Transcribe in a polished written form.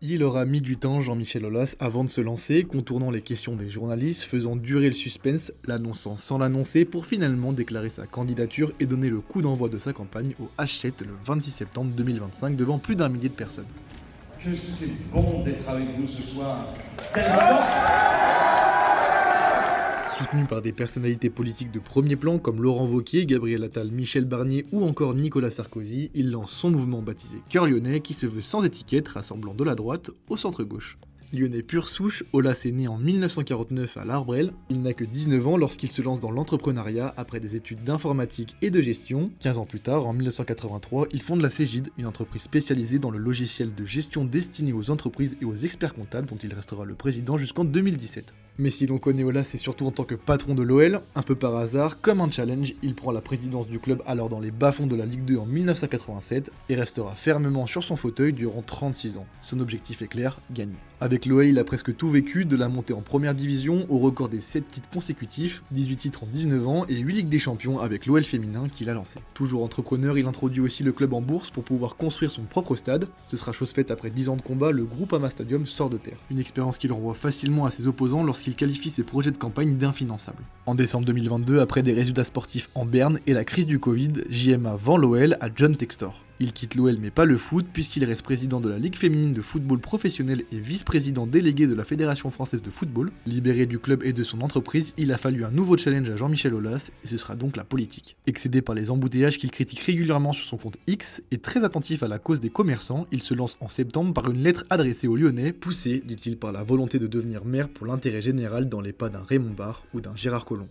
Il aura mis du temps, Jean-Michel Aulas, avant de se lancer, contournant les questions des journalistes, faisant durer le suspense, l'annonçant sans l'annoncer, pour finalement déclarer sa candidature et donner le coup d'envoi de sa campagne au H7 le 26 septembre 2025 devant plus d'1 millier de personnes. Que c'est bon d'être avec vous ce soir. Quelle force! Soutenu par des personnalités politiques de premier plan comme Laurent Wauquiez, Gabriel Attal, Michel Barnier ou encore Nicolas Sarkozy, il lance son mouvement baptisé Cœur Lyonnais qui se veut sans étiquette, rassemblant de la droite au centre-gauche. Lyonnais pure souche, Aulas est né en 1949 à l'Arbrel. Il n'a que 19 ans lorsqu'il se lance dans l'entrepreneuriat après des études d'informatique et de gestion. 15 ans plus tard, en 1983, il fonde la Cégide, une entreprise spécialisée dans le logiciel de gestion destiné aux entreprises et aux experts comptables dont il restera le président jusqu'en 2017. Mais si l'on connaît Aulas, c'est surtout en tant que patron de l'OL, un peu par hasard, comme un challenge, il prend la présidence du club alors dans les bas-fonds de la Ligue 2 en 1987 et restera fermement sur son fauteuil durant 36 ans. Son objectif est clair, gagner. Avec l'OL, il a presque tout vécu, de la montée en première division au record des 7 titres consécutifs, 18 titres en 19 ans et 8 Ligues des Champions avec l'OL féminin qu'il a lancé. Toujours entrepreneur, il introduit aussi le club en bourse pour pouvoir construire son propre stade. Ce sera chose faite après 10 ans de combat, le Groupama Stadium sort de terre. Une expérience qu'il renvoie facilement à ses opposants lorsqu'il qualifie ses projets de campagne d'infinançables. En décembre 2022, après des résultats sportifs en berne et la crise du Covid, JMA vend l'OL à John Textor. Il quitte l'OL mais pas le foot puisqu'il reste président de la Ligue féminine de football professionnel et vice-président délégué de la Fédération française de football. Libéré du club et de son entreprise, il a fallu un nouveau challenge à Jean-Michel Aulas et ce sera donc la politique. Excédé par les embouteillages qu'il critique régulièrement sur son compte X et très attentif à la cause des commerçants, il se lance en septembre par une lettre adressée aux Lyonnais, poussée, dit-il, par la volonté de devenir maire pour l'intérêt général dans les pas d'un Raymond Barre ou d'un Gérard Collomb.